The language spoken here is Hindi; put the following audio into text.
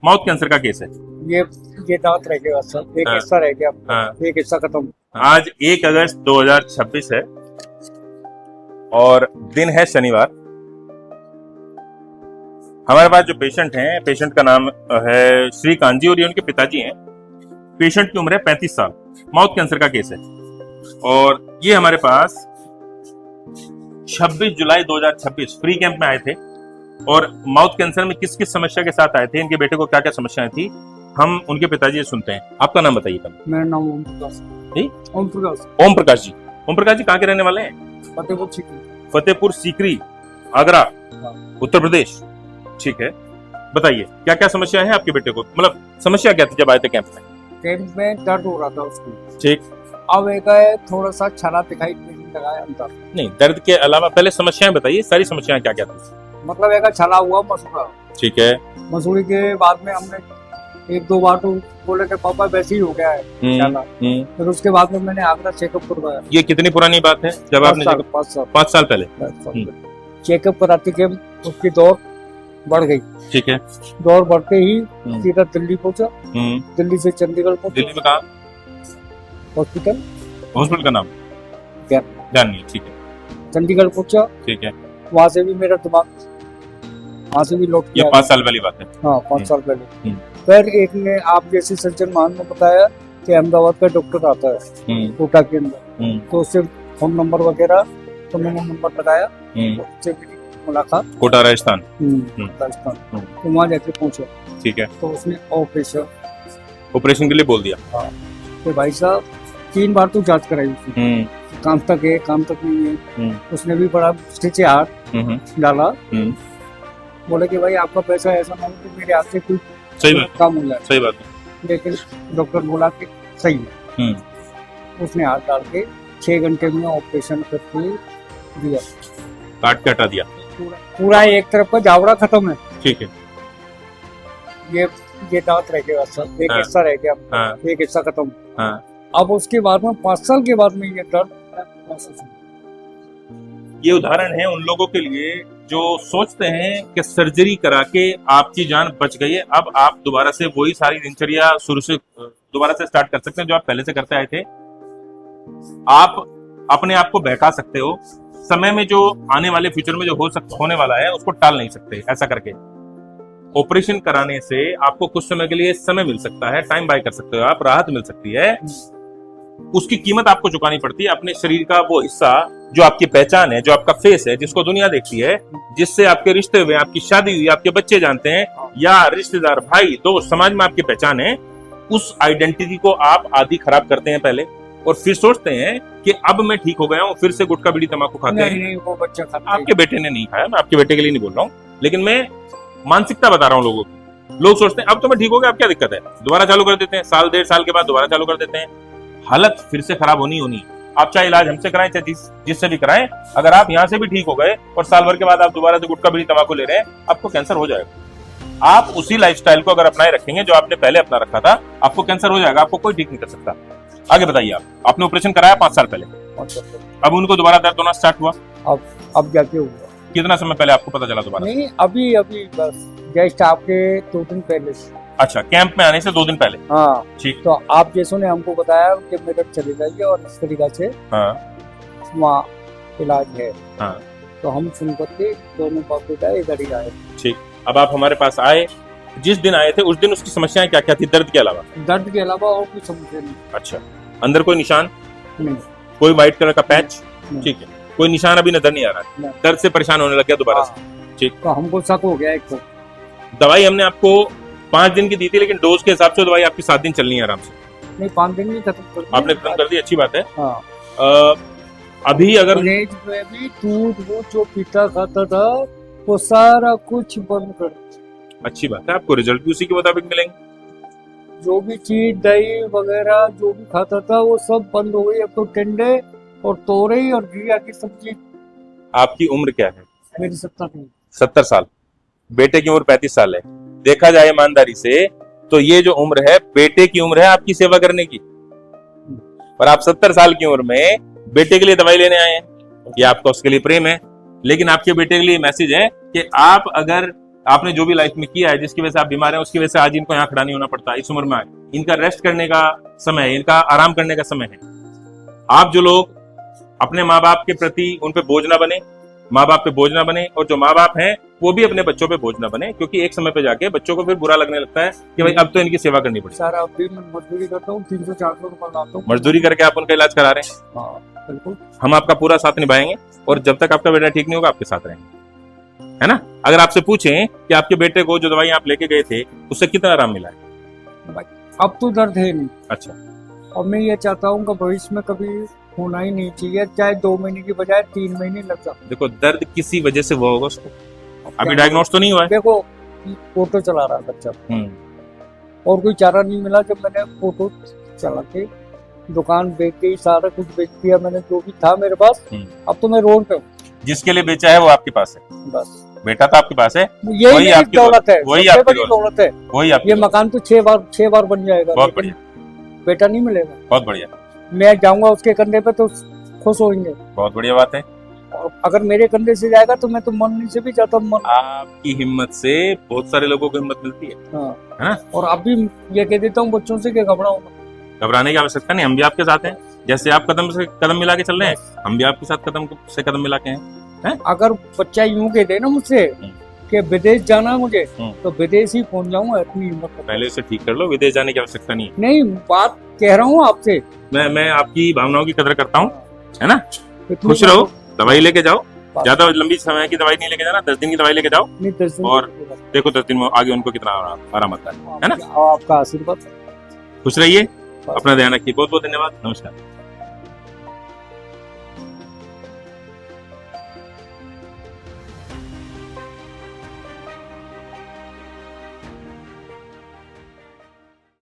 माउथ कैंसर का केस है। ये ये दांत रह गया सर, एक हाँ। हिस्सा रह गया, हाँ। एक हिस्सा खत्म। आज 1 अगस्त 2026 है और दिन है शनिवार। हमारे पास जो पेशेंट हैं, पेशेंट का नाम है श्रीकांत जी और ये उनके पिताजी हैं। पेशेंट की उम्र है 35 साल। माउथ कैंसर का केस है और ये हमारे पास 26 जुलाई 2026 फ्री कैंप में आए थे। और माउथ कैंसर में किस किस समस्या के साथ आए थे, इनके बेटे को क्या क्या समस्याएं थी, हम उनके पिताजी से सुनते हैं। आपका नाम बताइए पहले। मेरा नाम ओम प्रकाश। जी? ओम प्रकाश। ओम प्रकाश जी। ओम प्रकाश जी कहाँ के रहने वाले हैं? फतेहपुर सीकरी। फतेहपुर सीकरी, आगरा, उत्तर प्रदेश। ठीक है, बताइए क्या क्या समस्या है आपके बेटे को, मतलब समस्या क्या थी जब आए थे कैंप में? कैंप में दर्द हो रहा था उसको। ठीक। अब एक थोड़ा सा छाला दिखाई देने लगा है अंदर। नहीं, दर्द के अलावा पहले समस्याएं बताइए, सारी समस्याएं क्या क्या थी? मतलब एक छाला हुआ मसूड़ा। ठीक है। मसूड़ी के बाद में हमने 1-2 बार तो बोले कि पापा वैसे ही हो गया है छाला। फिर उसके बाद में मैंने आगरा चेकअप करवाया। ये कितनी पुरानी बात है जब आपने 5 साल पहले चेकअप कराते के उसकी दौड़ बढ़ गई। ठीक है। दौड़ बढ़ते ही सीधा दिल्ली पहुंचा। दिल्ली से चंडीगढ़ पहुंचा। दिल्ली में कहाँ? हॉस्पिटल। हॉस्पिटल का नाम जानिए। ठीक है। चंडीगढ़ पहुंचा। ठीक है। वहां से भी मेरा दिमाग, वहां से भी लौट ये गया। 5 साल वाली बात है। हाँ, 5 साल पहले। फिर एक ने आप जैसे सज्जन मान ने बताया कि अहमदाबाद का डॉक्टर आता है कोटा के अंदर, तो उससे फोन नंबर वगैरह, तो मैंने नंबर लगाया, उससे मेरी मुलाकात। कोटा राजस्थान। राजस्थान। तो वहाँ जाके पहुंचा। ठीक है। तो उसने ऑपरेशन के लिए बोल दिया। हाँ, तो भाई साहब 3 बार तो जांच कराई उसने, काम तक है काम तक नहीं है। उसने भी बड़ा मुश्किल से हाथ डाला। बोले कि भाई आपका पैसा ऐसा ना हो कि मेरे हाथ से कोई सही बात, काम हो जाए। सही बात है। लेकिन डॉक्टर बोला कि सही है। उसने हाथ डाल के 6 घंटे में ऑपरेशन करके दिया, काट के हटा दिया। पूरा एक तरफ का जावड़ा खत्म है। ठीक है। ये दांत रह गया सर, एक हाँ। हिस्सा रह गया, हाँ। एक हिस्सा खत्म। हाँ। अब उसके बाद में 5 साल के बाद में ये दर्द महसूस हुआ। ये उदाहरण है उन लोगों के लिए जो सोचते हैं कि सर्जरी करा के आपकी जान बच गई है, अब आप दोबारा से वही सारी दिनचर्या शुरू से दोबारा से स्टार्ट कर सकते हैं जो आप पहले से करते आए थे। आप अपने आप को बहका सकते हो। समय में जो आने वाले फ्यूचर में जो होने वाला है उसको टाल नहीं सकते। ऐसा करके ऑपरेशन कराने से आपको कुछ समय के लिए समय मिल सकता है, टाइम बाय कर सकते हो आप, राहत मिल सकती है। उसकी कीमत आपको चुकानी पड़ती है। अपने शरीर का वो हिस्सा जो आपकी पहचान है, जो आपका फेस है, जिसको दुनिया देखती है, जिससे आपके रिश्ते हुए, आपकी शादी हुई, आपके बच्चे जानते हैं, या रिश्तेदार, भाई, दोस्त, समाज में आपकी पहचान है, उस आइडेंटिटी को आप आधी खराब करते हैं पहले और फिर सोचते हैं कि अब मैं ठीक हो गया हूँ, फिर से गुटखा बीड़ी तंबाकू खाते हैं। नहीं, वो बच्चा खाता आपके बेटे ने नहीं खाया, मैं आपके बेटे के लिए नहीं बोल रहा हूँ, लेकिन मैं मानसिकता बता रहा हूँ लोगों की। लोग सोचते हैं अब तो मैं ठीक हो गया, अब क्या दिक्कत है, दोबारा चालू कर देते हैं, साल 1.5 साल के बाद दोबारा चालू कर देते हैं। हालत फिर से खराब होनी। आप चाहे इलाज हमसे कराएं, चाहे जिससे भी कराएं, अगर आप यहाँ से भी ठीक हो गए और साल भर के बाद आप दोबारा से गुटखा बीड़ी तंबाकू ले रहे हैं, आपको कैंसर हो जाएगा। आप उसी लाइफस्टाइल को अगर अपनाए रखेंगे जो आपने पहले अपना रखा था, आपको कैंसर हो जाएगा, आपको कोई ठीक नहीं कर सकता। आगे बताइए। आपने ऑपरेशन कराया 5 साल पहले, अब उनको दोबारा दर्द होना स्टार्ट हुआ। अब जाके हुआ। कितना समय पहले आपको पता चला दोबारा? नहीं, अभी बस जस्ट आपके 2 दिन पहले। अच्छा, कैंप में आने से 2 दिन पहले। हाँ ठीक। तो आप जैसों ने हमको बताया कि मेरे चले जाइए और इस तरीका से वहाँ इलाज है। हाँ। तो हम सुन करके दोनों बाप बेटा इधर ही आए। ठीक। अब आप हमारे पास आए, जिस दिन आए थे उस दिन उसकी समस्याएं क्या क्या थी दर्द के अलावा? दर्द के अलावा और कुछ समस्या नहीं। अच्छा, अंदर कोई निशान नहीं, कोई व्हाइट कलर का पैच? नहीं। ठीक है, कोई निशान अभी नजर नहीं आ रहा है, दर्द से परेशान होने लग गया दोबारा से। ठीक। तो हमको शक हो गया। एक तो दवाई हमने आपको 5 दिन की दी थी, लेकिन डोज के हिसाब से दवाई आपकी 7 दिन चलनी है आराम से। नहीं, 5 दिन में खत्म कर दिया। आपने खत्म कर दी, अच्छी बात है। हाँ। अभी अगर कॉलेज में भी दूध वो जो पीता खाता था वो सारा कुछ बंद कर दिया। अच्छी बात है, आपको रिजल्ट भी उसी के मुताबिक मिलेंगे। जो भी चीज दही वगैरह जो भी खाता था वो सब बंद हो गई। अब तो टिंडे और तोरई और घिया की सब्जी। आपकी उम्र क्या है? मेरी 70 साल। बेटे की उम्र 35 साल है। देखा जाए ईमानदारी से तो ये जो उम्र है बेटे की उम्र है आपकी सेवा करने की, और आप 70 साल की उम्र में बेटे के लिए दवाई लेने आए हैं। ये आपका उसके लिए प्रेम है, लेकिन आपके बेटे के लिए मैसेज है कि आप अगर आपने जो भी लाइफ में किया है, जिसकी वजह से आप बीमार हैं, उसकी वजह से आज इनको यहाँ खड़ा नहीं होना पड़ता इस उम्र में। आए इनका रेस्ट करने का समय है, इनका आराम करने का समय है। आप जो लोग अपने माँ बाप के प्रति उन पे बोझ ना बने, माँ बाप पे बोझ ना बने, और जो माँ बाप हैं वो भी अपने बच्चों पे बोझ ना बने, क्योंकि एक समय पे जाके बच्चों को फिर बुरा लगने लगता है कि भाई अब तो इनकी सेवा करनी पड़ेगी। सर अभी मैं मजदूरी करता हूँ, 300-400 रुपए लाता हूँ। मजदूरी करके आप उनका इलाज करा रहे हैं। हाँ बिल्कुल। हम आपका पूरा साथ निभाएंगे, और जब तक आपका बेटा ठीक नहीं होगा आपके साथ रहेंगे, है ना। अगर आपसे पूछें कि आपके बेटे को जो दवाई आप लेके गए थे उससे कितना आराम मिला है? अब तो दर्द है नहीं। अच्छा। और मैं ये चाहता हूँ कि भविष्य में कभी होना ही नहीं चाहिए, चाहे 2 महीने की बजाय 3 महीने लग जाए। देखो दर्द किसी वजह से हुआ होगा उसको, अभी डायग्नोस तो नहीं हुआ है। देखो ऑटो चला रहा है बच्चा, और कोई चारा नहीं मिला। जब मैंने ऑटो चला के दुकान बेच के सारा कुछ बेच दिया मैंने, जो भी था मेरे पास। अब तो मैं रोड पे हूँ। जिसके लिए बेचा है वो आपके पास है, बस बेटा तो आपके पास है, यही आपकी दौलत है, वही सबसे आपकी बड़ी दौलत है। वही आपकी ये मकान तो 6 बार बन जाएगा, बहुत बढ़िया, बेटा नहीं मिलेगा। बहुत बढ़िया। मैं जाऊंगा उसके कंधे पे तो खुश होंगे, बहुत बढ़िया बात है। और अगर मेरे कंधे से जाएगा तो मैं तो मरने से भी जाता हूँ। आपकी हिम्मत से बहुत सारे लोगों को हिम्मत मिलती है, हाँ। है ना। और अभी ये कह देता हूँ बच्चों से कि घबराओ, घबराने की आवश्यकता नहीं, हम भी आपके साथ हैं। जैसे आप कदम से कदम मिला के चल रहे हैं, हम भी आपके साथ कदम से कदम मिला के हैं। अगर बच्चा यूं कह दे ना मुझसे कि विदेश जाना है मुझे, तो विदेश ही पहुंच जाऊंगा। इतनी हिम्मत पहले से ठीक कर लो, विदेश जाने की आवश्यकता नहीं है। नहीं, बात कह रहा हूँ आपसे। मैं आपकी भावनाओं की कदर करता हूँ, है ना। खुश रहो, दवाई लेके जाओ, ज्यादा लंबी समय की दवाई नहीं लेके जाना, 10 दिन की दवाई लेके जाओ, और देखो 10 दिन में आगे उनको कितना आराम आता है ना। आपका आशीर्वाद। खुश रहिए, अपना ध्यान रखिए। बहुत बहुत धन्यवाद, नमस्कार।